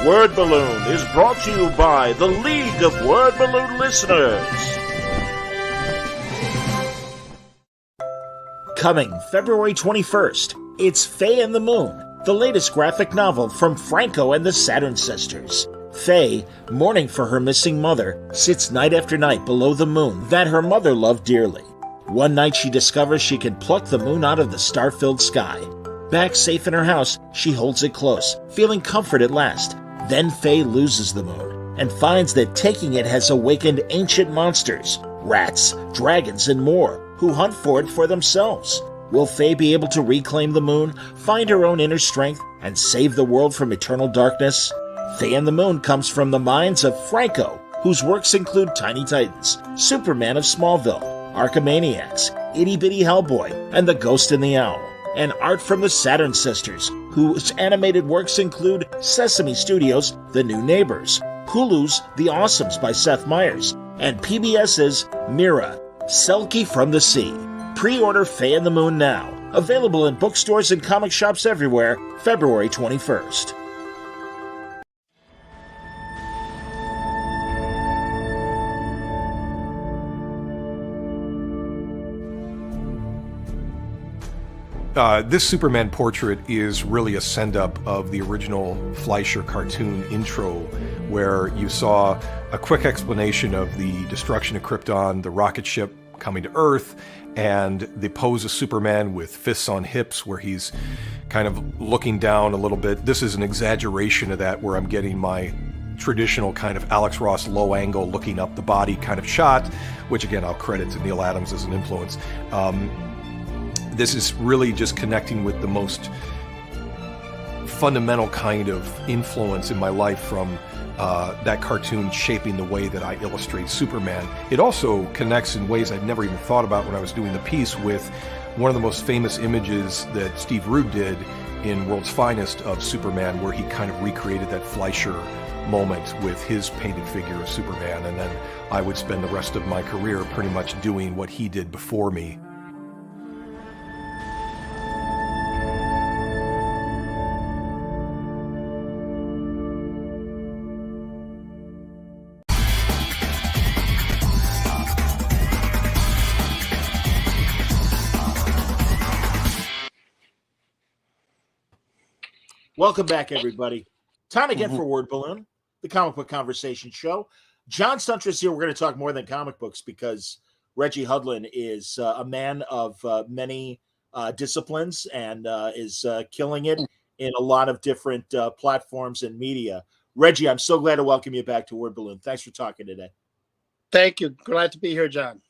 Word Balloon is brought to you by the League of Word Balloon Listeners. Coming February 21st, it's Faye and the Moon, the latest graphic novel from Franco and the Saturn Sisters. Faye, mourning for her missing mother, sits night after night below the moon that her mother loved dearly. One night she discovers she can pluck the moon out of the star-filled sky. Back safe in her house, she holds it close, feeling comfort at last. Then Faye loses the moon and finds that taking it has awakened ancient monsters, rats, dragons, and more, who hunt for it for themselves. Will Faye be able to reclaim the moon, find her own inner strength, and save the world from eternal darkness? Faye and the Moon comes from the minds of Franco, whose works include Tiny Titans, Superman of Smallville, Archimaniacs, Itty Bitty Hellboy, and The Ghost and the Owl, and art from the Saturn Sisters, whose animated works include Sesame Studios' The New Neighbors, Hulu's The Awesomes by Seth Meyers, and PBS's Mira, Selkie from the Sea. Pre-order Faye and the Moon now. Available in bookstores and comic shops everywhere, February 21st. This Superman portrait is really a send-up of the original Fleischer cartoon intro, where you saw a quick explanation of the destruction of Krypton, the rocket ship coming to Earth, and the pose of Superman with fists on hips, where he's kind of looking down a little bit. This is an exaggeration of that, where I'm getting my traditional kind of Alex Ross low angle looking up the body kind of shot, which again I'll credit to Neil Adams as an influence. This is really just connecting with the most fundamental kind of influence in my life from that cartoon shaping the way that I illustrate Superman. It also connects in ways I'd never even thought about when I was doing the piece with one of the most famous images that Steve Rude did in World's Finest of Superman, where he kind of recreated that Fleischer moment with his painted figure of Superman, and then I would spend the rest of my career pretty much doing what he did before me. Welcome back, everybody. Time again for Word Balloon, the comic book conversation show. John Stuntress here. We're going to talk more than comic books because Reggie Hudlin is a man of many disciplines and is killing it in a lot of different platforms and media. Reggie, I'm so glad to welcome you back to Word Balloon. Thanks for talking today. Thank you. Glad to be here, John.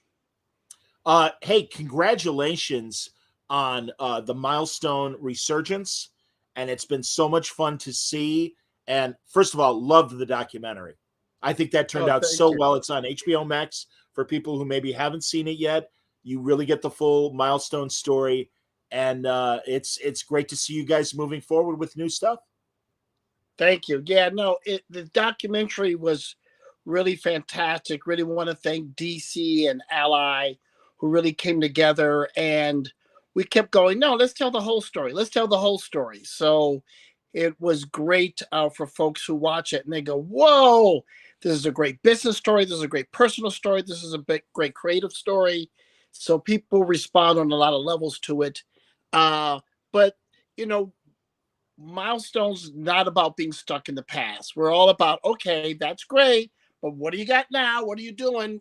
Hey, congratulations on the Milestone resurgence. And it's been so much fun to see. And first of all, loved the documentary. I think that turned out so well. It's on HBO Max for people who maybe haven't seen it yet. You really get the full Milestone story. And it's great to see you guys moving forward with new stuff. Thank you. Yeah, no, the documentary was really fantastic. Really want to thank DC and Ally, who really came together, and we kept going, no, let's tell the whole story. Let's tell the whole story. So it was great for folks who watch it and they go, whoa, this is a great business story. This is a great personal story. This is a great creative story. So people respond on a lot of levels to it. But, you know, Milestone's not about being stuck in the past. We're all about, okay, that's great, but what do you got now? What are you doing?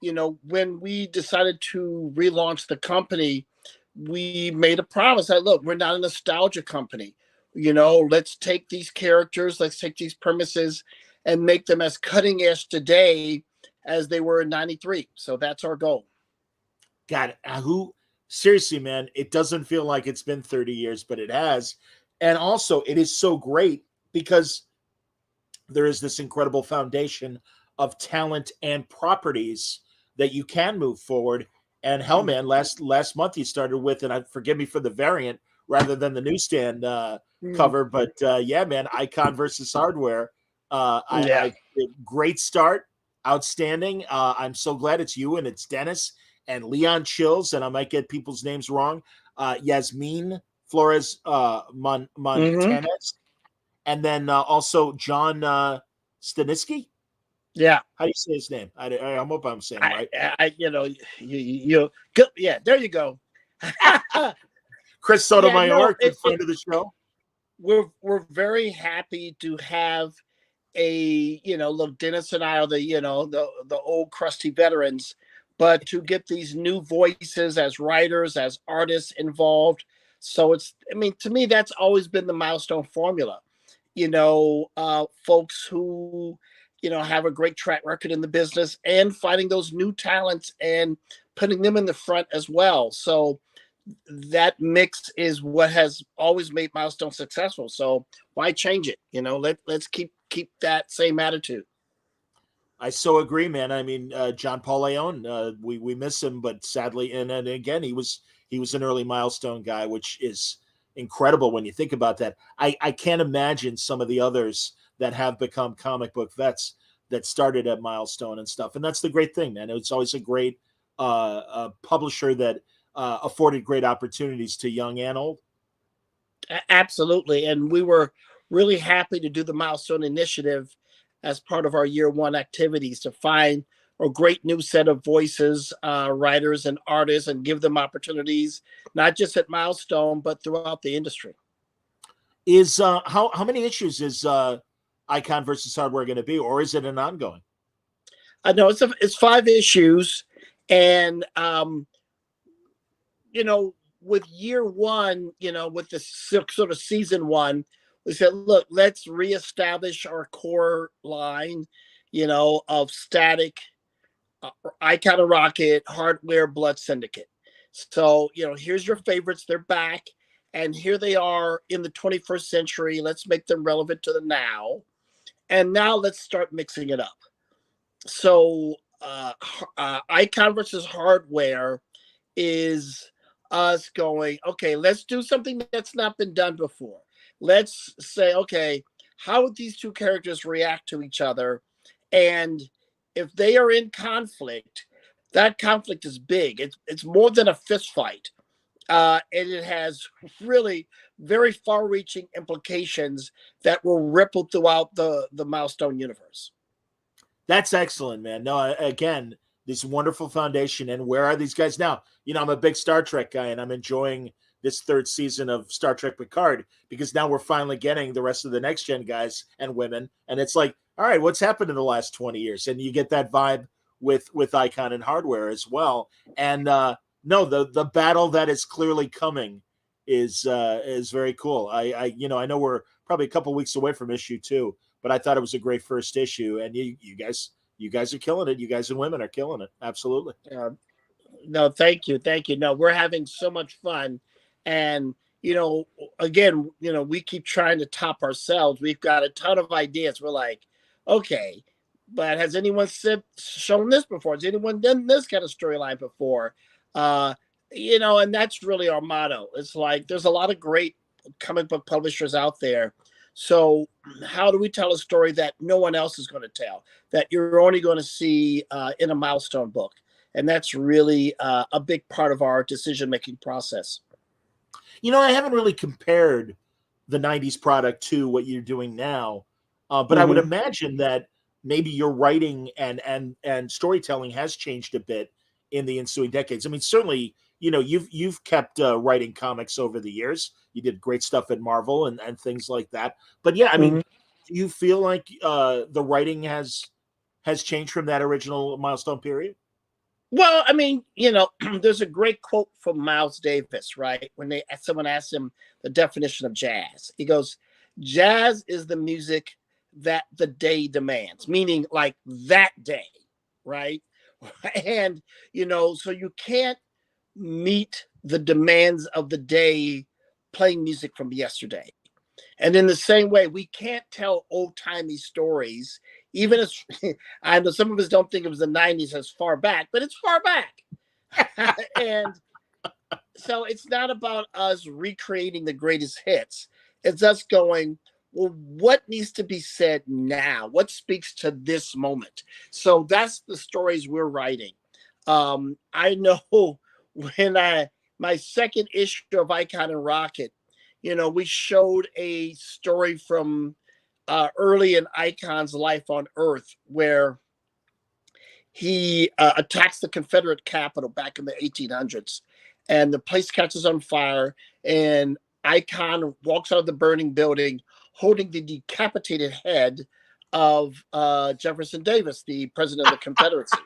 When we decided to relaunch the company, we made a promise that, look, we're not a nostalgia company. Let's take these characters, let's take these premises and make them as cutting edge today as they were in 93. So that's our goal. Got it. Seriously, man, it doesn't feel like it's been 30 years, but it has. And also, it is so great because there is this incredible foundation of talent and properties that you can move forward. And hell, man, last month you started with, and forgive me for the variant rather than the newsstand cover, but yeah, man, Icon versus Hardware. Great start, outstanding. I'm so glad it's you and it's Dennis and Leon Chills, and I might get people's names wrong. Yasmin Flores Montanez and then also John Staniski. Yeah. How do you say his name? I hope I'm saying it right. You good. Yeah, there you go. Chris Yeah, no, Sotomayor, good friend of the show. we're very happy to have look, Dennis and I are the old crusty veterans, but to get these new voices as writers, as artists involved. So I mean, to me, that's always been the Milestone formula. Folks who, have a great track record in the business and finding those new talents and putting them in the front as well. So that mix is what has always made Milestone successful. So why change it? Let's keep that same attitude. I so agree, man. I mean, John Paul Leon, we miss him, but sadly, and again, he was an early Milestone guy, which is incredible when you think about that. I can't imagine some of the others that have become comic book vets that started at Milestone and stuff. And that's the great thing, man. It's always a great publisher that afforded great opportunities to young and old. Absolutely. And we were really happy to do the Milestone Initiative as part of our year one activities to find a great new set of voices, writers, and artists, and give them opportunities, not just at Milestone, but throughout the industry. Is how many issues is Icon versus Hardware going to be, or is it an ongoing? No, it's 5 issues, and with year one, with the sort of season one, we said, look, let's reestablish our core line, of Static, Icon and Rocket, Hardware, Blood Syndicate. So, here's your favorites. They're back. And here they are in the 21st century. Let's make them relevant to the now. And now let's start mixing it up. So, Icon versus Hardware is us going, okay, let's do something that's not been done before. Let's say, okay, how would these two characters react to each other? And if they are in conflict, that conflict is big. It's more than a fist fight. And it has really very far-reaching implications that will ripple throughout the Milestone universe. That's excellent, man. No, again, this wonderful foundation. And where are these guys now? I'm a big Star Trek guy, and I'm enjoying this 3rd season of Star Trek Picard because now we're finally getting the rest of the next gen guys and women. And it's like, all right, what's happened in the last 20 years? And you get that vibe with Icon and Hardware as well. And no, the battle that is clearly coming is very cool. I know we're probably a couple weeks away from issue 2, but I thought it was a great first issue. And you guys are killing it. You guys and women are killing it. Absolutely. No, thank you. No, we're having so much fun. And, again, we keep trying to top ourselves. We've got a ton of ideas. We're like, okay, but has anyone shown this before? Has anyone done this kind of storyline before? And that's really our motto. It's like, there's a lot of great comic book publishers out there. So how do we tell a story that no one else is going to tell, that you're only going to see in a Milestone book? And that's really a big part of our decision-making process. I haven't really compared the 90s product to what you're doing now, but I would imagine that maybe your writing and storytelling has changed a bit in the ensuing decades. I mean, certainly, you've kept writing comics over the years. You did great stuff at Marvel and things like that. But yeah, I mean, do you feel like the writing has changed from that original Milestone period? Well, I mean, there's a great quote from Miles Davis, right? When someone asks him the definition of jazz, he goes, "Jazz is the music that the day demands," meaning like that day, right? And so you can't meet the demands of the day playing music from yesterday. And in the same way, we can't tell old-timey stories, even as I know some of us don't think it was the 90s as far back, but it's far back. And so it's not about us recreating the greatest hits. It's us going, well, what needs to be said now? What speaks to this moment? So that's the stories we're writing. I know when my second issue of Icon and Rocket, we showed a story from early in Icon's life on Earth where he attacks the Confederate capital back in the 1800s, and the place catches on fire, and Icon walks out of the burning building holding the decapitated head of Jefferson Davis, the president of the Confederacy.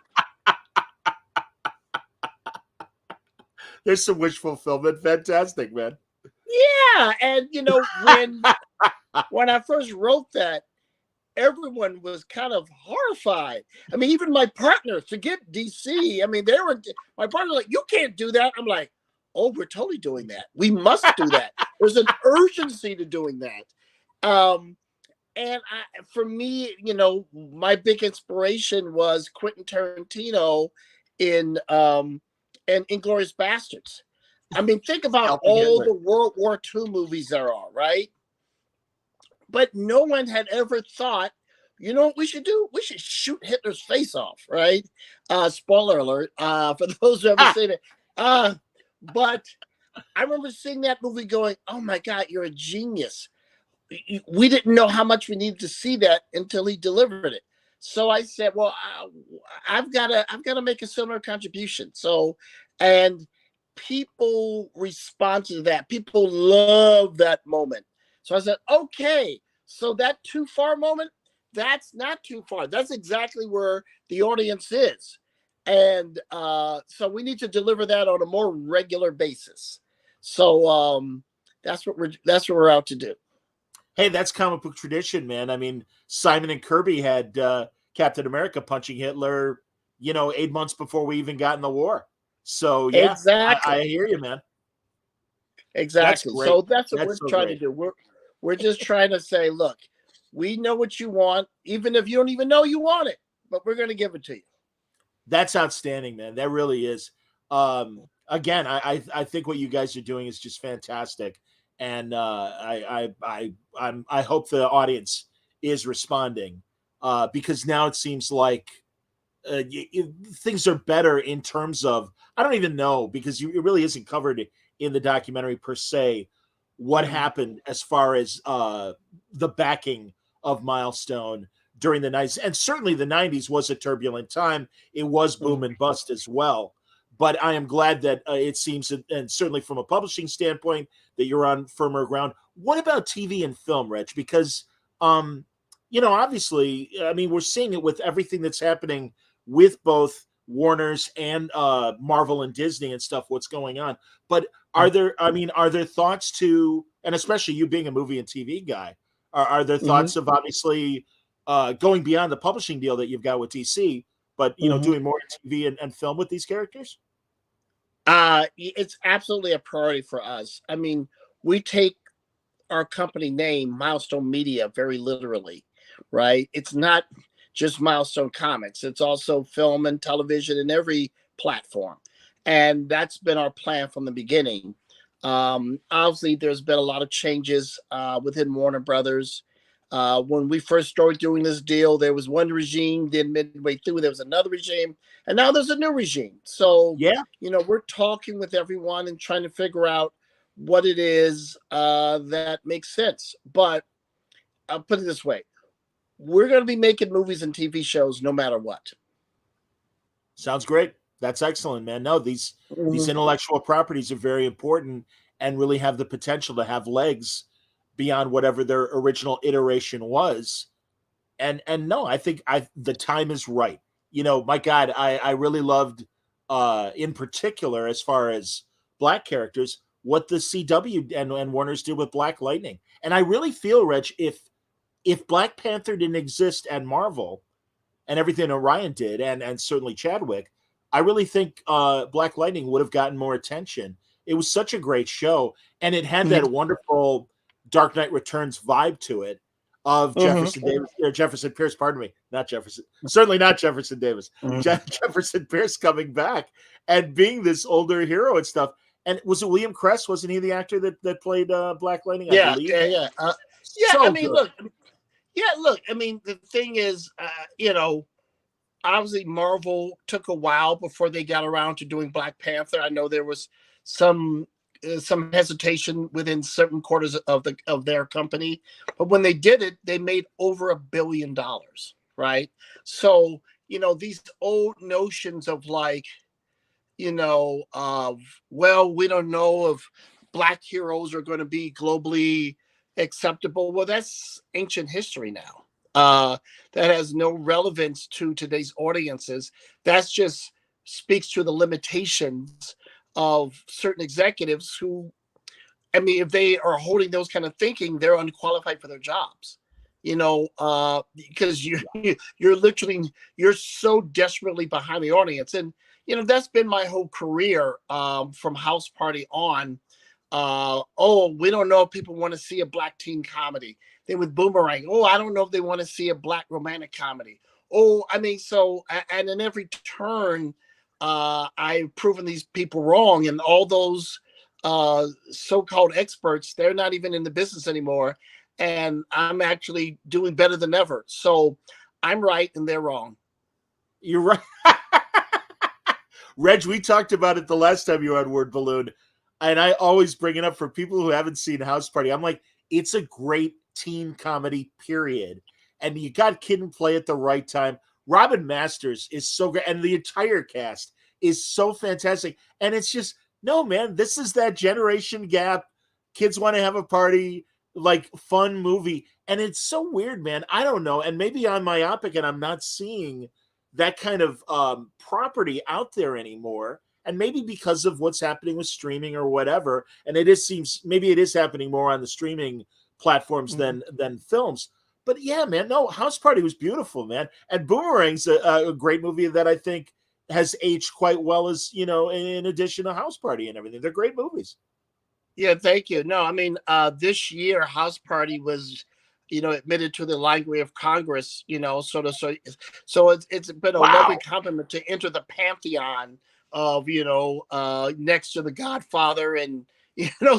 There's some wish fulfillment. Fantastic, man. Yeah, and when I first wrote that, everyone was kind of horrified. I mean, even my partner, forget DC. I mean, my partner like, you can't do that. I'm like, oh, we're totally doing that. We must do that. There's an urgency to doing that. And for me, my big inspiration was Quentin Tarantino in Inglourious Bastards. I mean, think about all the World War II movies there are, right? But no one had ever thought, you know what we should do? We should shoot Hitler's face off, right? Spoiler alert for those who haven't seen it. But I remember seeing that movie going, oh my God, you're a genius. We didn't know how much we needed to see that until he delivered it. So I said, well, I've got to make a similar contribution. So, and people responded to that. People love that moment. So I said, okay, so that too far moment, that's not too far. That's exactly where the audience is. And so we need to deliver that on a more regular basis. So that's what we're out to do. Hey, that's comic book tradition, man. I mean, Simon and Kirby had Captain America punching Hitler, 8 months before we even got in the war. So yeah, exactly. I hear you, man. Exactly. So that's what we're trying to do. We're just trying to say, look, we know what you want, even if you don't even know you want it, but we're going to give it to you. That's outstanding, man. That really is. Again, I think what you guys are doing is just fantastic, and I hope the audience is responding because now it seems like things are better in terms of, I don't even know, because it really isn't covered in the documentary per se what happened as far as the backing of Milestone during the 90s. And certainly the 90s was a turbulent time. It was boom and bust as well. But I am glad that it seems, and certainly from a publishing standpoint, that you're on firmer ground. What about TV and film, Reg? Because, obviously, I mean, we're seeing it with everything that's happening with both Warner's and Marvel and Disney and stuff, what's going on. But are there thoughts to, and especially you being a movie and TV guy, are there thoughts of obviously going beyond the publishing deal that you've got with DC, but doing more TV and film with these characters? It's absolutely a priority for us. I mean, we take our company name, Milestone Media, very literally, right? It's not just Milestone Comics. It's also film and television and every platform. And that's been our plan from the beginning. Obviously, there's been a lot of changes within Warner Brothers. When we first started doing this deal, there was one regime. Then midway through, there was another regime, and now there's a new regime. So, we're talking with everyone and trying to figure out what it is that makes sense. But I'll put it this way: we're going to be making movies and TV shows no matter what. Sounds great. That's excellent, man. No, these intellectual properties are very important and really have the potential to have legs beyond whatever their original iteration was. And no, I think the time is right. My God, I really loved in particular, as far as Black characters, what the CW and Warner's did with Black Lightning. And I really feel, Reg, if Black Panther didn't exist and Marvel and everything Orion did, and certainly Chadwick, I really think Black Lightning would have gotten more attention. It was such a great show, and it had that wonderful Dark Knight Returns vibe to it of Jefferson Pierce, pardon me, not Jefferson, certainly not Jefferson Davis, Jefferson Pierce coming back and being this older hero and stuff. And was it William Crest? Wasn't he the actor that played Black Lightning? I believe. Yeah. So I mean, look. I mean, the thing is, obviously Marvel took a while before they got around to doing Black Panther. I know there was some some hesitation within certain quarters of their company, but when they did it, they made over $1 billion, right? So these old notions of like, well, we don't know if Black heroes are going to be globally acceptable. Well, that's ancient history now. That has no relevance to today's audiences. That's just speaks to the limitations of certain executives who, I mean, if they are holding those kind of thinking, they're unqualified for their jobs. Because you're so desperately behind the audience, and that's been my whole career from House Party on. Oh, we don't know if people want to see a Black teen comedy. Then with Boomerang, oh, I don't know if they want to see a Black romantic comedy. Oh, I mean, so, and in every turn, I've proven these people wrong, and all those so-called experts, they're not even in the business anymore, and I'm actually doing better than ever. So I'm right and they're wrong. You're right. Reg, we talked about it the last time you were on Word Balloon, and I always bring it up for people who haven't seen House Party. I'm like, it's a great teen comedy, period. And you got Kid and Play at the right time. Robin Masters is so great, and the entire cast is so fantastic. And it's just, no, man, this is that generation gap. Kids want to have a party, like fun movie. And it's so weird, man. I don't know. And maybe I'm myopic and I'm not seeing that kind of property out there anymore. And maybe because of what's happening with streaming or whatever. And maybe it is happening more on the streaming platforms than films. But yeah, man, no, House Party was beautiful, man. And Boomerang's a great movie that I think has aged quite well, as in addition to House Party and everything. They're great movies. Yeah, thank you. No, I mean, this year House Party was, admitted to the Library of Congress. So it's been a lovely compliment to enter the pantheon of next to The Godfather and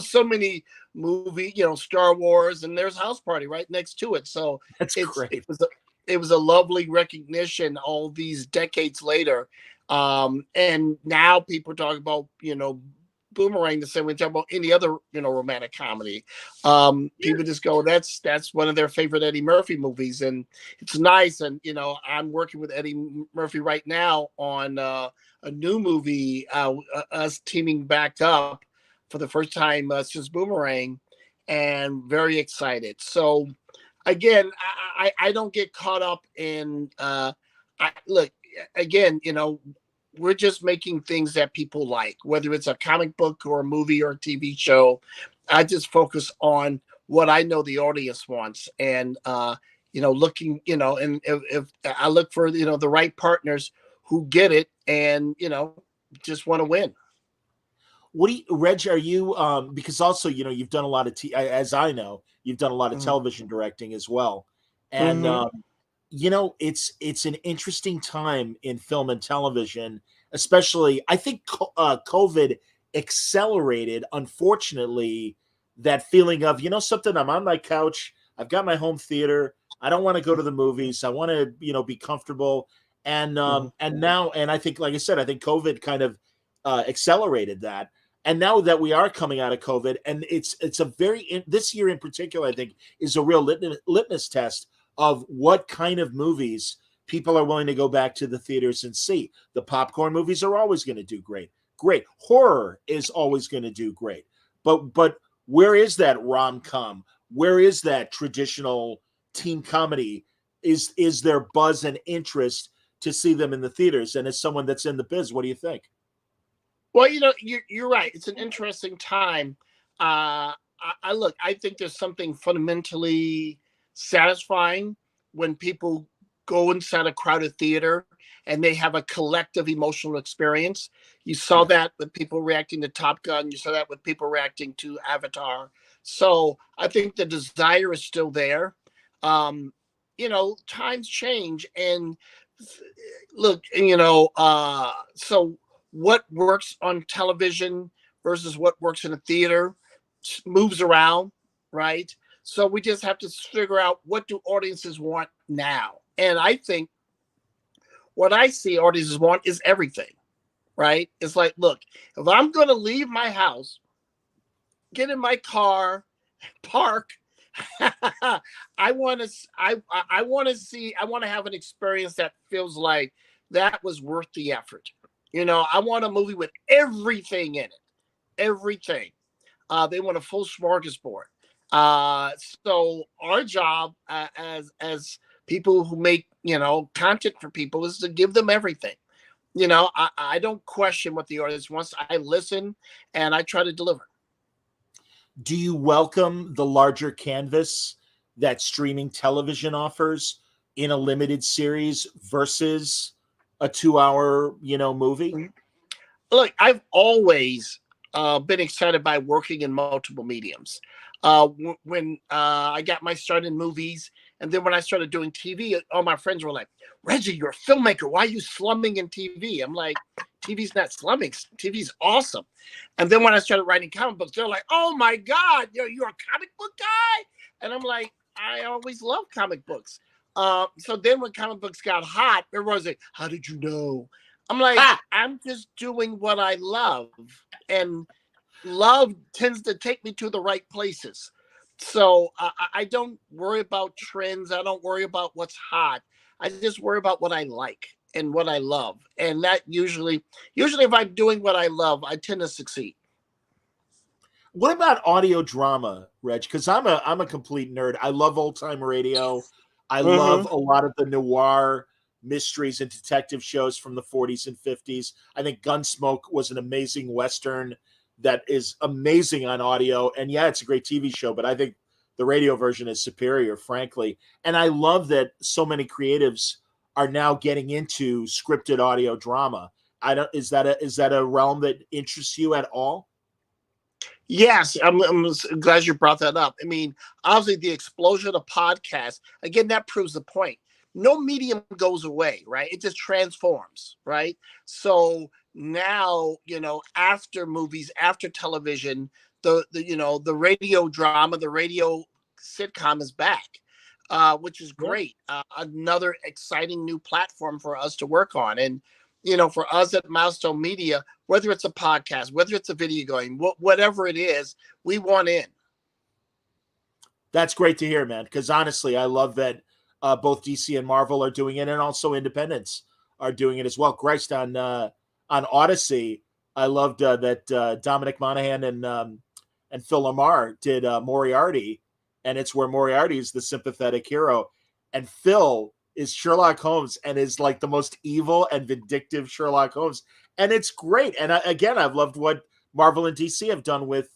so many movie, Star Wars, and there's House Party right next to it. So that's great. It was a lovely recognition all these decades later. And now people talk about, Boomerang the same way we talk about any other, romantic comedy. People just go, that's one of their favorite Eddie Murphy movies. And it's nice. And, I'm working with Eddie Murphy right now on a new movie, us teaming back up for the first time since Boomerang, and very excited. So again, I don't get caught up in, look, again, we're just making things that people like, whether it's a comic book or a movie or a TV show. I just focus on what I know the audience wants, and looking, and if I look for the right partners who get it and just want to win. What do you, Reg? Are you because also you've done a lot of as I know you've done a lot of television directing as well, and it's an interesting time in film and television, especially. I think COVID accelerated, unfortunately, that feeling of something. I'm on my couch. I've got my home theater. I don't want to go to the movies. I want to be comfortable. And now I think, like I said, I think COVID kind of accelerated that. And now that we are coming out of COVID, and it's a this year in particular, I think, is a real litmus test of what kind of movies people are willing to go back to the theaters and see. The popcorn movies are always going to do great. Great. Horror is always going to do great. But where is that rom-com? Where is that traditional teen comedy? Is there buzz and interest to see them in the theaters? And as someone that's in the biz, what do you think? Well, you're right. It's an interesting time. I think there's something fundamentally satisfying when people go inside a crowded theater and they have a collective emotional experience. You saw that with people reacting to Top Gun. You saw that with people reacting to Avatar. So I think the desire is still there. Times change, and look, so what works on television versus what works in a theater moves around, right? So we just have to figure out, what do audiences want now? And I think what I see audiences want is everything, right? It's like, look, if I'm going to leave my house get in my car, park. I want to. I want to see. I want to have an experience that feels like that was worth the effort. I want a movie with everything in it. Everything. They want a full smorgasbord. So our job as people who make content for people is to give them everything. I don't question what the artist wants. I listen and I try to deliver. Do you welcome the larger canvas that streaming television offers in a limited series versus a 2 hour, movie? Look, I've always been excited by working in multiple mediums. When I got my start in movies, and then when I started doing TV, all my friends were like, "Reggie, you're a filmmaker. Why are you slumming in TV?" I'm like, "TV's not slumming. TV's awesome." And then when I started writing comic books, they're like, "Oh my God, you're a comic book guy?" And I'm like, "I always loved comic books." So then when comic books got hot, everyone's like, "How did you know?" I'm like, I'm just doing what I love, and love tends to take me to the right places. So I don't worry about trends. I don't worry about what's hot. I just worry about what I like and what I love. And that usually if I'm doing what I love, I tend to succeed. What about audio drama, Reg? Because I'm a complete nerd. I love old time radio. I love a lot of the noir mysteries and detective shows from the 40s and 50s. I think Gunsmoke was an amazing Western that is amazing on audio. And yeah, it's a great TV show, but I think the radio version is superior, frankly. And I love that so many creatives are now getting into scripted audio drama. I don't is that a realm that interests you at all? Yes, I'm glad you brought that up. I mean, obviously, the explosion of podcasts, again, that proves the point. No medium goes away, right? It just transforms, right? So now, after movies, after television, the radio drama, the radio sitcom is back, which is Yeah. great. Another exciting new platform for us to work on. And, for us at Milestone Media, whether it's a podcast, whether it's a video game, whatever it is, we want in. That's great to hear, man. Because honestly, I love that both DC and Marvel are doing it, and also independents are doing it as well. Christ, on Odyssey, I loved that Dominic Monaghan and Phil Lamar did Moriarty, and it's where Moriarty is the sympathetic hero, and Phil is Sherlock Holmes and is like the most evil and vindictive Sherlock Holmes, and it's great. And again, I've loved what Marvel and DC have done with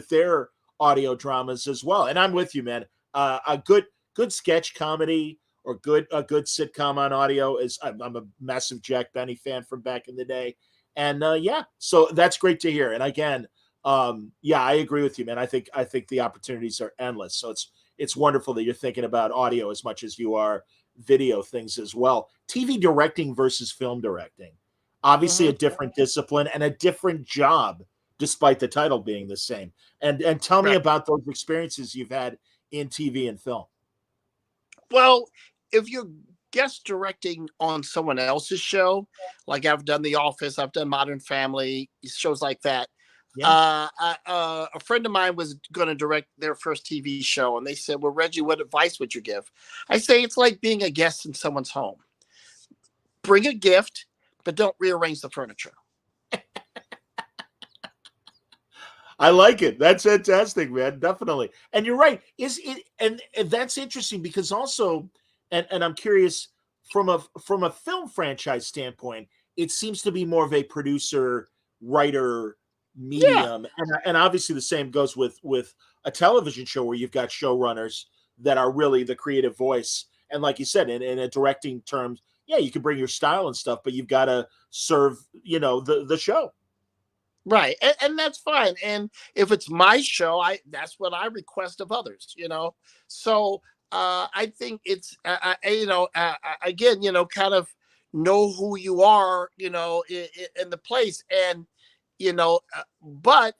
their audio dramas as well. And I'm with you, man. A good sketch comedy or a good sitcom on audio is. I'm a massive Jack Benny fan from back in the day, and yeah, so that's great to hear. And again, yeah, I agree with you, man. I think the opportunities are endless. So it's wonderful that you're thinking about audio as much as you are video things as well. TV directing versus film directing, obviously a Mhm. different discipline and a different job, despite the title being the same. And tell me Right. about those experiences you've had in TV and film. Well, if you're guest directing on someone else's show, like I've done The Office, I've done Modern Family, shows like that. Yeah. A friend of mine was going to direct their first TV show, and they said, "Well, Reggie, what advice would you give?" I say it's like being a guest in someone's home. Bring a gift, but don't rearrange the furniture. I like it. That's fantastic, man. Definitely. And you're right. Is it and that's interesting because also and I'm curious from a film franchise standpoint, it seems to be more of a producer writer Yeah, medium. And obviously the same goes with a television show where you've got showrunners that are really the creative voice. And like you said, in a directing terms, yeah, you can bring your style and stuff, but you've got to serve, the show. right, and that's fine. And if it's my show, I that's what I request of others. So I think it's again, kind of know who you are, in the place, and but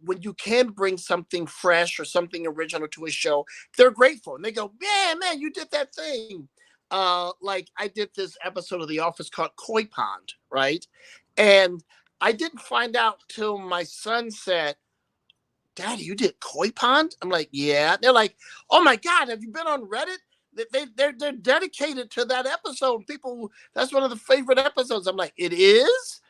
when you can bring something fresh or something original to a show, they're grateful and they go, "Yeah, man, you did that thing." Like I did this episode of The Office called Koi Pond, right? And I didn't find out till my son said, Daddy, you did Koi Pond? I'm like, yeah. They're like, oh my God, have you been on Reddit? They're dedicated to that episode. People, that's one of the favorite episodes. I'm like, it is?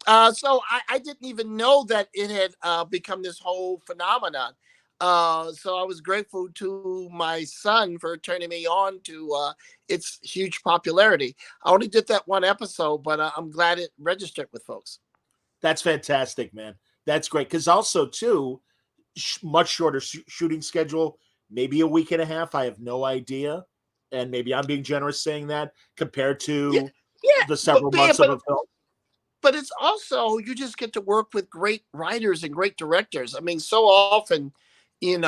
So I didn't even know that it had become this whole phenomenon. So I was grateful to my son for turning me on to its huge popularity. I only did that one episode, but I'm glad it registered with folks. That's fantastic, man. That's great. Because also, too, much shorter shooting schedule, maybe a week and a half. I have no idea. And maybe I'm being generous saying that compared Yeah, to yeah, the several months of a film. But it's also, you just get to work with great writers and great directors. I mean, so often, you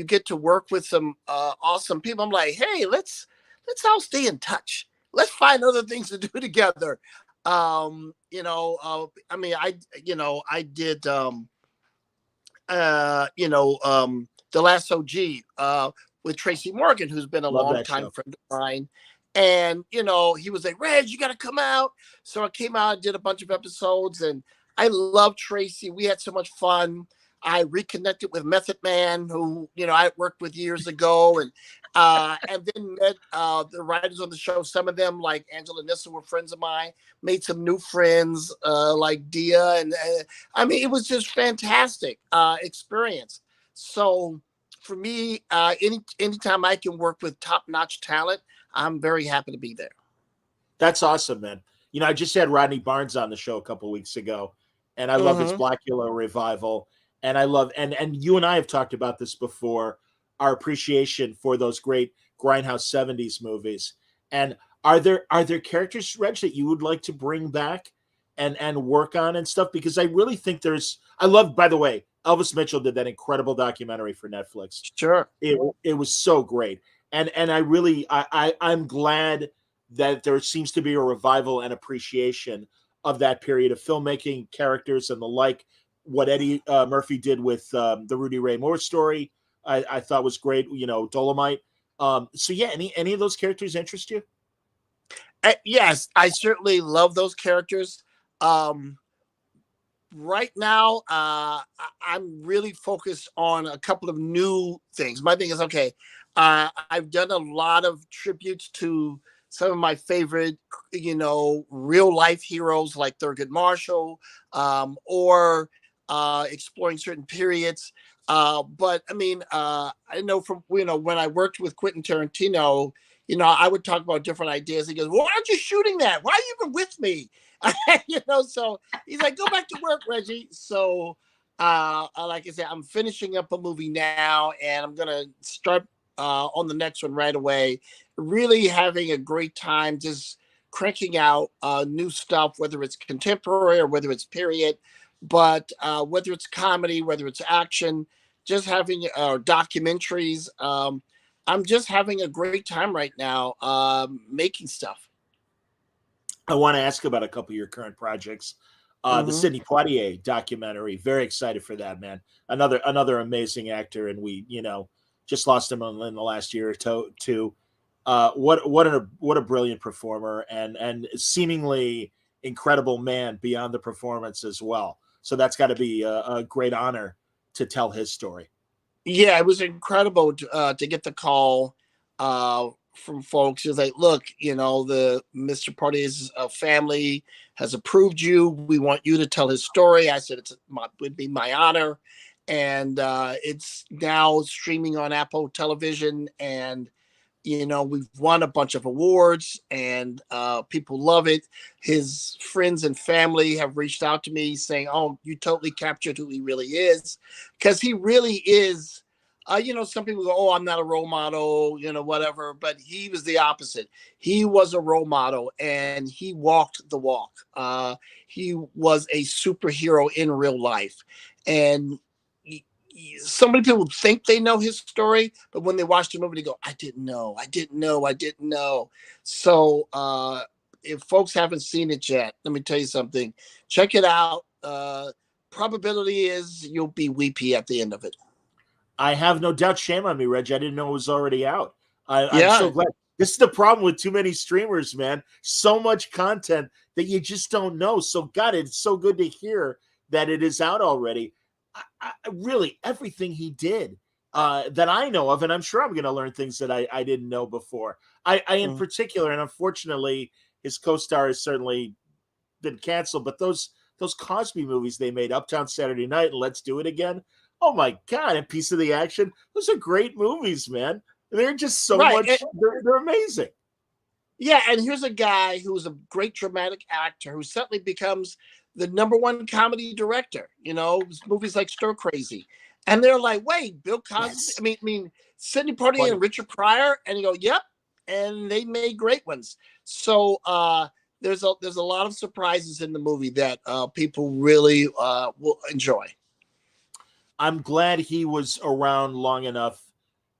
get to work with some awesome people. I'm like, hey, let's all stay in touch. Let's find other things to do together. I mean, I did The Last OG with Tracy Morgan, who's been a Love long that time show. friend of mine. And, he was like, Reg, you got to come out. So I came out, did a bunch of episodes, and I love Tracy. We had so much fun. I reconnected with Method Man, who, I worked with years ago, and then met the writers on the show. Some of them, like Angela Nissa, were friends of mine. Made some new friends, like Dia, and I mean, it was just fantastic experience. So for me, anytime I can work with top-notch talent, I'm very happy to be there. That's awesome, man. I just had Rodney Barnes on the show a couple weeks ago, and I love his Blackula revival. And I love, and you and I have talked about this before, our appreciation for those great Grindhouse 70s movies. And are there characters, Reg, that you would like to bring back and work on and stuff? Because I really think I love, by the way, Elvis Mitchell did that incredible documentary for Netflix. Sure. It was so great. And I'm glad that there seems to be a revival and appreciation of that period of filmmaking, characters, and the like. What Eddie Murphy did with the Rudy Ray Moore story, I thought was great. Dolomite. So yeah, any of those characters interest you? Yes, I certainly love those characters. Right now, I'm really focused on a couple of new things. My thing is, okay, I've done a lot of tributes to some of my favorite, real life heroes like Thurgood Marshall, or exploring certain periods. But I mean, I know from, when I worked with Quentin Tarantino, I would talk about different ideas. He goes, "Why aren't you shooting that? Why are you even with me?" So he's like, "Go back to work, Reggie." So, like I said, I'm finishing up a movie now, and I'm gonna start on the next one right away. Really having a great time, just cranking out new stuff, whether it's contemporary or whether it's period, but whether it's comedy, whether it's action, just having documentaries. I'm just having a great time right now making stuff. I want to ask about a couple of your current projects. The Sidney Poitier documentary. Very excited for that, man. Another amazing actor, and we, just lost him in the last year or two. What a brilliant performer, and seemingly incredible man beyond the performance as well. So that's got to be a great honor to tell his story. Yeah, it was incredible to get the call from folks. It was like, look, the Mr. Partier's family has approved you. We want you to tell his story. I said it would be my honor. And it's now streaming on Apple Television. And we've won a bunch of awards, and people love it. His friends and family have reached out to me saying, "Oh, you totally captured who he really is," because he really is. Some people go, "Oh, I'm not a role model," whatever. But he was the opposite. He was a role model, and he walked the walk. He was a superhero in real life, and so many people think they know his story, but when they watch the movie, they go, I didn't know. So if folks haven't seen it yet, let me tell you something. Check it out. Probability is you'll be weepy at the end of it. I have no doubt. Shame on me, Reg. I didn't know it was already out. I'm Yeah. so glad. This is the problem with too many streamers, man. So much content that you just don't know. So, God, it's so good to hear that it is out already. really everything he did that I know of, and I'm sure I'm going to learn things that I didn't know before. I in particular, and unfortunately, his co-star has certainly been canceled, but those Cosby movies they made, Uptown Saturday Night and Let's Do It Again. Oh my God, and Piece of the Action. Those are great movies, man. They're just so Right. much, they're amazing. Yeah, and here's a guy who's a great dramatic actor who suddenly becomes the #1 comedy director. Movies like Stir Crazy, and they're like, "Wait, Bill Cosby? Yes. I mean, Sidney Poitier Funny. and Richard Pryor," and you go, "Yep," and they made great ones. So there's a lot of surprises in the movie that people really will enjoy. I'm glad he was around long enough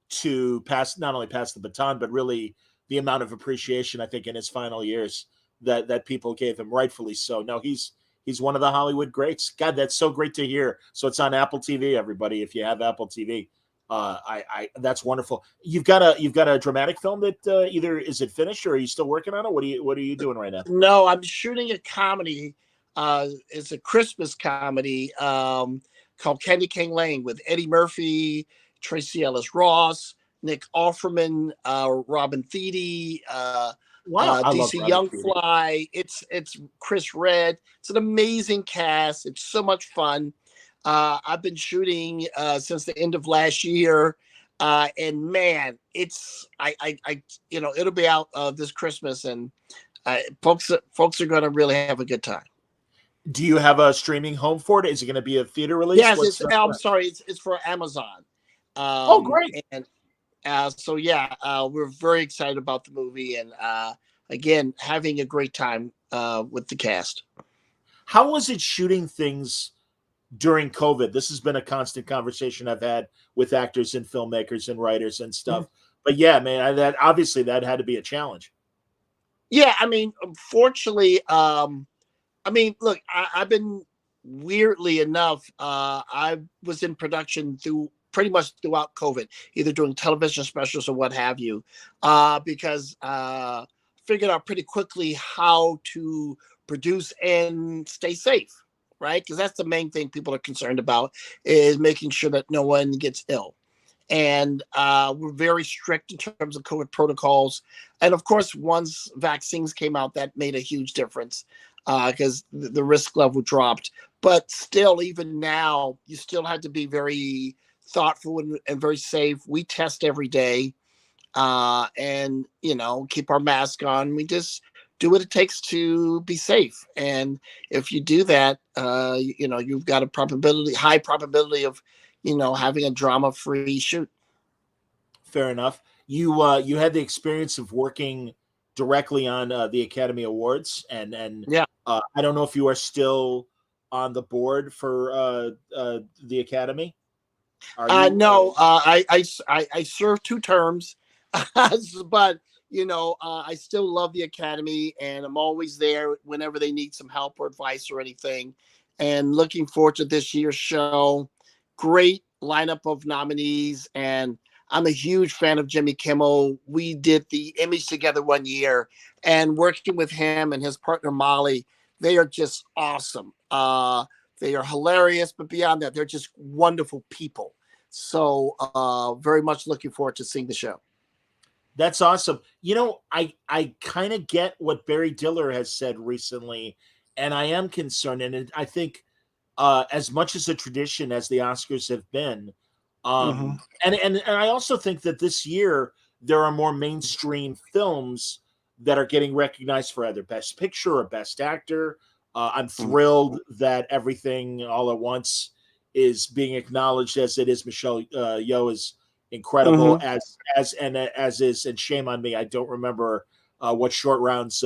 to not only pass the baton, but really the amount of appreciation I think in his final years that people gave him, rightfully so. No, he's one of the Hollywood greats. God, that's so great to hear. So it's on Apple TV, everybody. If you have Apple TV, I that's wonderful. You've got a dramatic film that either is it finished or are you still working on it? What are you doing right now? No, I'm shooting a comedy. It's a Christmas comedy called Candy Cane Lane with Eddie Murphy, Tracy Ellis Ross, Nick Offerman, Robin Thede, Wow, I love DC Robert Thede. Youngfly. It's Chris Red. It's an amazing cast. It's so much fun. I've been shooting since the end of last year. And man, it's it'll be out this Christmas, and folks are going to really have a good time. Do you have a streaming home for it? Is it going to be a theater release? Yes, I'm sorry, it's for Amazon. Oh, great. And so yeah, we're very excited about the movie, and again, having a great time with the cast. How was it shooting things during COVID? This has been a constant conversation I've had with actors and filmmakers and writers and stuff. But yeah, man, that obviously that had to be a challenge. Yeah, I mean, unfortunately, look, I've been weirdly enough, I was in production pretty much throughout COVID, either doing television specials or what have you, because figured out pretty quickly how to produce and stay safe, right? Because that's the main thing people are concerned about, is making sure that no one gets ill. And we're very strict in terms of COVID protocols. And of course, once vaccines came out, that made a huge difference because the risk level dropped. But still, even now, you still had to be very thoughtful and very safe. We test every day and, keep our mask on. We just do what it takes to be safe. And if you do that, you've got high probability of, having a drama-free shoot. Fair enough. You had the experience of working directly on the Academy Awards, and Yeah. I don't know if you are still on the board for the Academy. Are you? No, I served 2 terms, but I still love the Academy, and I'm always there whenever they need some help or advice or anything. And looking forward to this year's show. Great lineup of nominees, and I'm a huge fan of Jimmy Kimmel. We did the Image together one year, and working with him and his partner Molly, they are just awesome. They are hilarious, but beyond that, they're just wonderful people. So very much looking forward to seeing the show. That's awesome. I kind of get what Barry Diller has said recently, and I am concerned. And I think as much as a tradition as the Oscars have been, and I also think that this year there are more mainstream films that are getting recognized for either Best Picture or Best Actor. I'm thrilled that Everything All at Once is being acknowledged as it is. Michelle Yeoh is incredible as is, and shame on me, I don't remember what Short Round's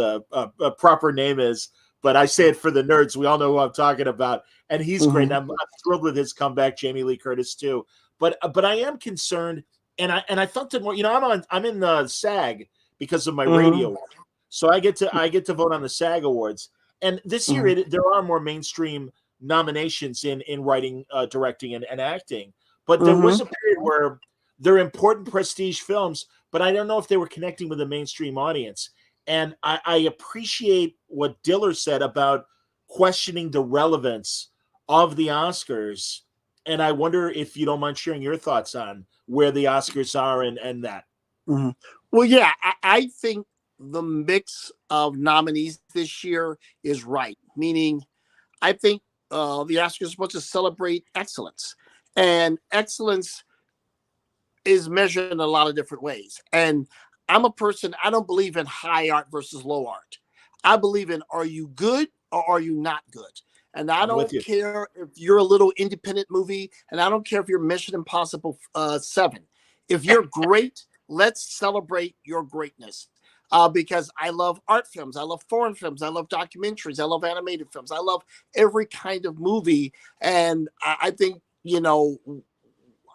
proper name is, but I say it for the nerds. We all know who I'm talking about, and he's great. And I'm thrilled with his comeback. Jamie Lee Curtis too, but I am concerned, and I felt it more. I'm in the SAG because of my radio, so I get to vote on the SAG Awards, and this year there are more mainstream nominations in writing, directing, and acting. But there was a period where they're important prestige films, but I don't know if they were connecting with the mainstream audience. And I appreciate what Diller said about questioning the relevance of the Oscars And I wonder if you don't mind sharing your thoughts on where the Oscars are and that. Mm-hmm. Well, yeah, I think the mix of nominees this year is right. Meaning, I think the Oscars are supposed to celebrate excellence, and excellence is measured in a lot of different ways. And I'm a person, I don't believe in high art versus low art. I believe in, are you good or are you not good? And I I'm with don't you. care if you're a little independent movie, and I don't care if you're Mission Impossible 7. If you're great, let's celebrate your greatness. Because I love art films, I love foreign films, I love documentaries, I love animated films, I love every kind of movie. And I think,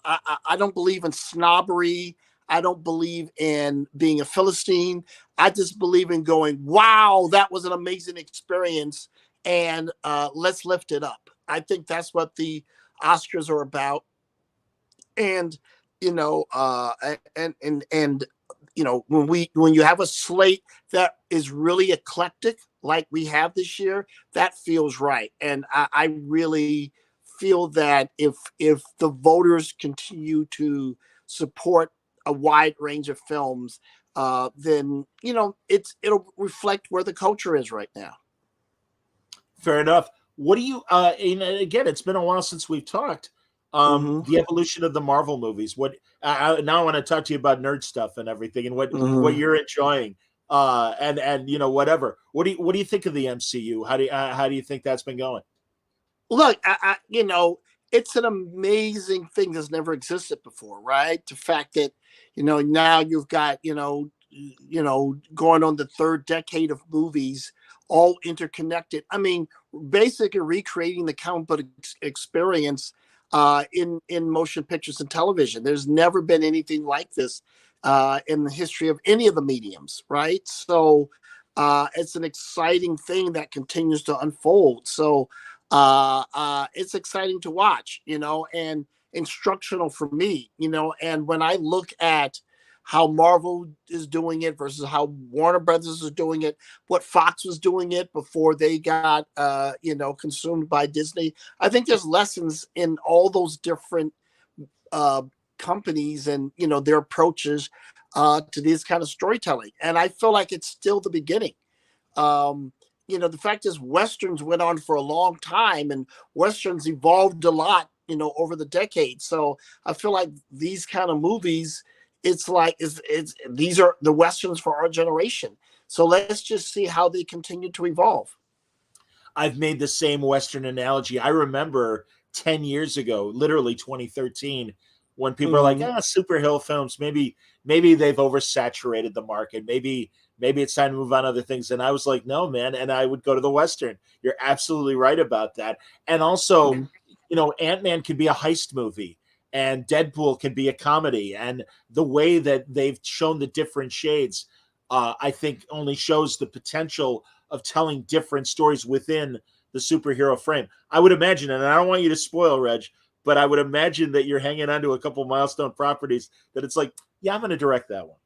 I don't believe in snobbery. I don't believe in being a Philistine. I just believe in going, wow, that was an amazing experience, and let's lift it up. I think that's what the Oscars are about. And and when you have a slate that is really eclectic like we have this year, that feels right. And I really feel that if the voters continue to support a wide range of films, then it'll reflect where the culture is right now. Fair enough. What do you? And again, it's been a while since we've talked. Mm-hmm. The evolution of the Marvel movies. What now? I want to talk to you about nerd stuff and everything, and what Mm-hmm. you're enjoying. And whatever. What do you think of the MCU? How do you think that's been going? Look, it's an amazing thing that's never existed before, right? The fact that now you've got going on the third decade of movies, all interconnected. I mean, basically recreating the comic book experience in motion pictures and television. There's never been anything like this in the history of any of the mediums, right? So it's an exciting thing that continues to unfold. So it's exciting to watch, and instructional for me, and when I look at how Marvel is doing it versus how Warner Brothers is doing it, what Fox was doing it before they got, consumed by Disney. I think there's lessons in all those different uh, companies and, their approaches to this kind of storytelling. And I feel like it's still the beginning. Um, the fact is, Westerns went on for a long time, and Westerns evolved a lot, over the decades. So I feel like these kind of movies, it's like it's these are the Westerns for our generation. So let's just see how they continue to evolve. I've made the same Western analogy. I remember 10 years ago, literally 2013, when people are like, Mm-hmm. superhero films, maybe they've oversaturated the market. Maybe it's time to move on to other things. And I was like, no, man. And I would go to the Western. You're absolutely right about that. And also, Ant-Man can be a heist movie and Deadpool can be a comedy. And the way that they've shown the different shades, I think only shows the potential of telling different stories within the superhero frame. I would imagine, and I don't want you to spoil, Reg, but I would imagine that you're hanging onto a couple Milestone properties that it's like, yeah, I'm going to direct that one.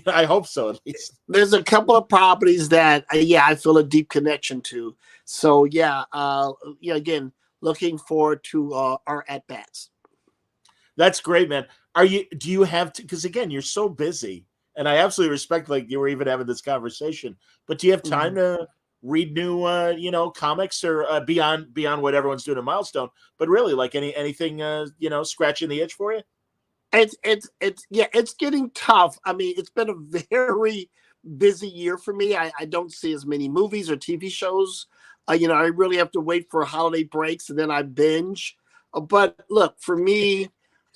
I hope so, at least. There's a couple of properties that, I feel a deep connection to. So again, looking forward to our at bats. That's great, man. Do you have to, because again, you're so busy, and I absolutely respect, like, you were even having this conversation, but do you have time to read new, comics or beyond what everyone's doing in Milestone, but really like anything, scratching the itch for you? It's getting tough. I mean, it's been a very busy year for me. I don't see as many movies or TV shows. I really have to wait for holiday breaks and then I binge. But look, for me,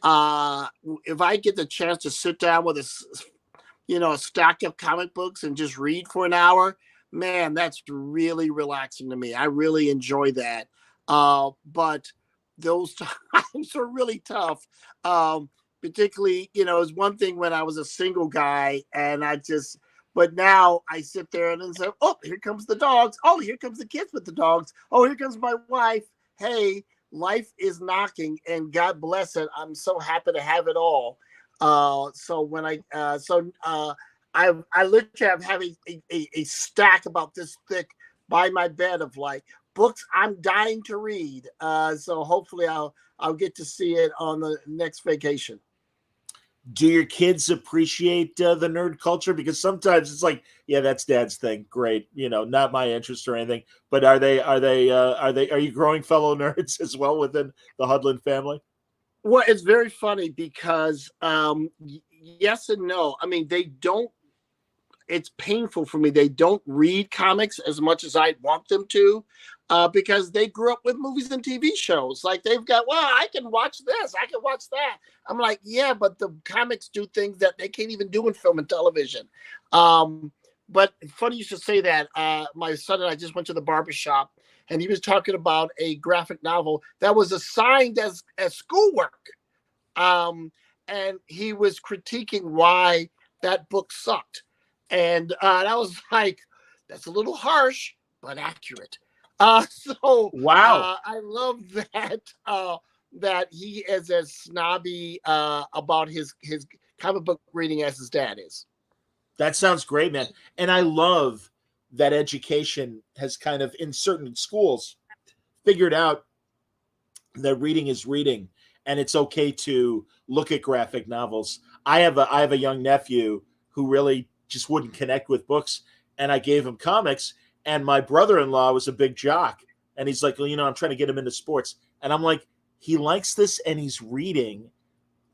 if I get the chance to sit down with a stack of comic books and just read for an hour, man, that's really relaxing to me. I really enjoy that. But those times are really tough. Particularly, it's one thing when I was a single guy but now I sit there and then say, oh, here comes the dogs. Oh, here comes the kids with the dogs. Oh, here comes my wife. Hey, life is knocking and God bless it. I'm so happy to have it all. So when I literally have a stack about this thick by my bed of like books I'm dying to read. So hopefully I'll get to see it on the next vacation. Do your kids appreciate the nerd culture? Because sometimes it's like, yeah, that's dad's thing. Great, not my interest or anything. But are you growing fellow nerds as well within the Hudlin family? Well, it's very funny because yes and no. I mean, they don't. It's painful for me. They don't read comics as much as I'd want them to, because they grew up with movies and TV shows. Like they've got, well, I can watch this, I can watch that. I'm like, yeah, but the comics do things that they can't even do in film and television. But funny you should say that. My son and I just went to the barbershop, and he was talking about a graphic novel that was assigned as schoolwork. And he was critiquing why that book sucked. And I was like, that's a little harsh, but accurate. So Wow. I love that that he is as snobby about his comic book reading as his dad is. That sounds great, man. And I love that education has kind of, in certain schools, figured out that reading is reading, and it's okay to look at graphic novels. I have a young nephew who really just wouldn't connect with books, and I gave him comics, and my brother-in-law was a big jock, and he's like, well, I'm trying to get him into sports, and I'm like, he likes this and he's reading.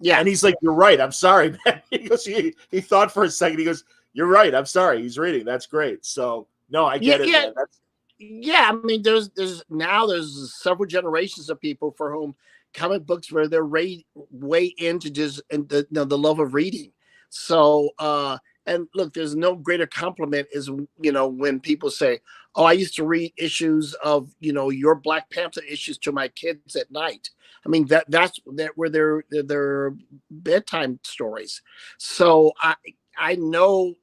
Yeah. And he's like, you're right, I'm sorry, man. He goes, he thought for a second, he goes, you're right, I'm sorry, he's reading, that's great. So no, I get it, man. Yeah, I mean, there's several generations of people for whom comic books were their way into just the love of reading. So and look, there's no greater compliment is when people say, oh, I used to read issues of your Black Panther issues to my kids at night. I mean, that's where their bedtime stories. So I know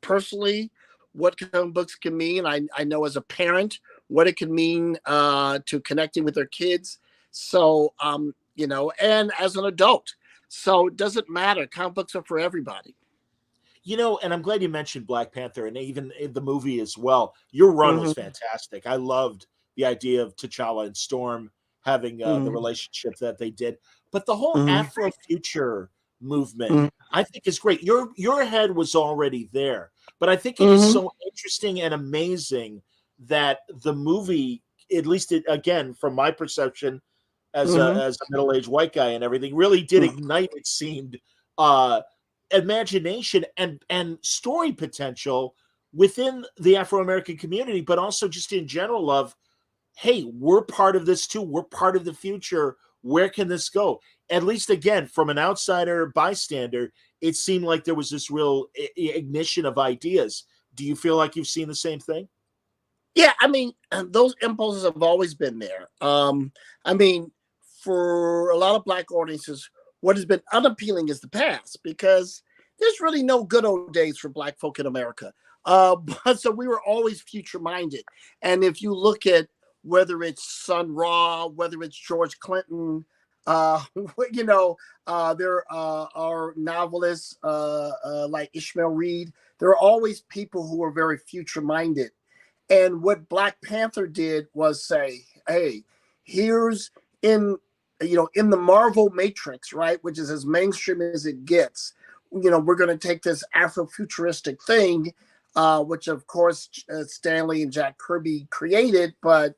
personally what comic books can mean. I know as a parent what it can mean to connecting with their kids. So and as an adult. So it doesn't matter. Comic books are for everybody. And I'm glad you mentioned Black Panther and even the movie as well. Your run was fantastic. I loved the idea of T'Challa and Storm having the relationship that they did. But the whole Afrofuture movement, I think, is great. Your head was already there. But I think it is so interesting and amazing that the movie, at least again, from my perception as a middle-aged white guy and everything, really did ignite, it seemed, imagination and story potential within the Afro-American community, but also just in general of, hey, we're part of this too. We're part of the future. Where can this go? At least, again, from an outsider bystander, it seemed like there was this real ignition of ideas. Do you feel like you've seen the same thing? Yeah, I mean, those impulses have always been there. I mean, for a lot of Black audiences, what has been unappealing is the past, because there's really no good old days for Black folk in America. But so we were always future minded. And if you look at whether it's Sun Ra, whether it's George Clinton, there are novelists like Ishmael Reed. There are always people who are very future minded. And what Black Panther did was say, hey, here's in the Marvel Matrix, right, which is as mainstream as it gets, we're going to take this Afrofuturistic thing, which of course Stanley and Jack Kirby created, but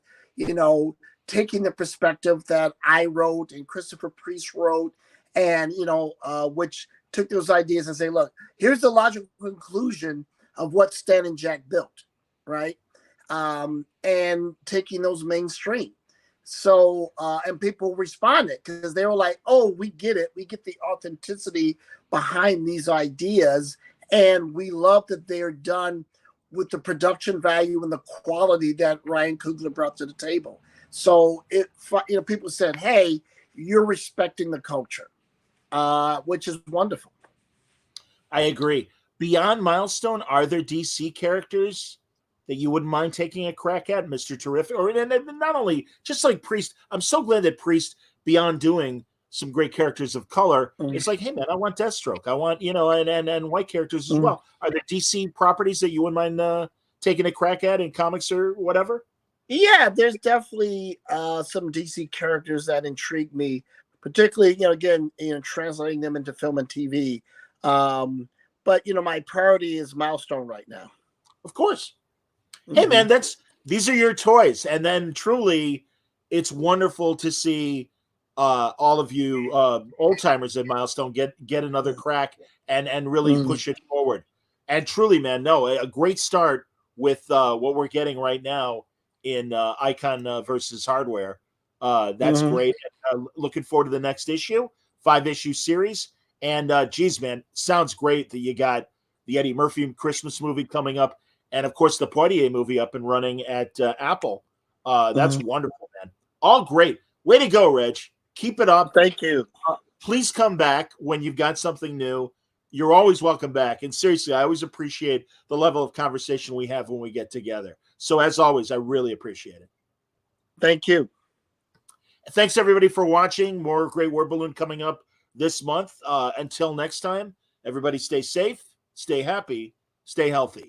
taking the perspective that I wrote and Christopher Priest wrote, and which took those ideas and say, look, here's the logical conclusion of what Stan and Jack built, right? And taking those mainstream. So, and people responded because they were like, oh, we get it. We get the authenticity behind these ideas. And we love that they're done with the production value and the quality that Ryan Coogler brought to the table. So people said, hey, you're respecting the culture, which is wonderful. I agree. Beyond Milestone, are there DC characters that you wouldn't mind taking a crack at, Mr. Terrific? Or and not only just like Priest. I'm so glad that Priest, beyond doing some great characters of color, it's like, hey man, I want Deathstroke. I want and white characters as well. Are there DC properties that you wouldn't mind taking a crack at in comics or whatever? Yeah, there's definitely some DC characters that intrigue me, particularly, again, translating them into film and TV. But my priority is Milestone right now. Of course. Hey, Hmm. man, these are your toys, and then truly, it's wonderful to see all of you old timers at Milestone get another crack and really Hmm. push it forward. And truly, man, no, a great start with what we're getting right now in Icon versus Hardware. That's Hmm. great. Looking forward to the next issue, 5-issue series. And geez, man, sounds great that you got the Eddie Murphy Christmas movie coming up, and of course the Poitier movie up and running at Apple. That's Hmm. wonderful, man. All great. Way to go, Reg. Keep it up. Thank you. Please come back when you've got something new. You're always welcome back. And seriously, I always appreciate the level of conversation we have when we get together. So as always, I really appreciate it. Thank you. Thanks everybody for watching. More Great Word Balloon coming up this month. Until next time, everybody stay safe, stay happy, stay healthy.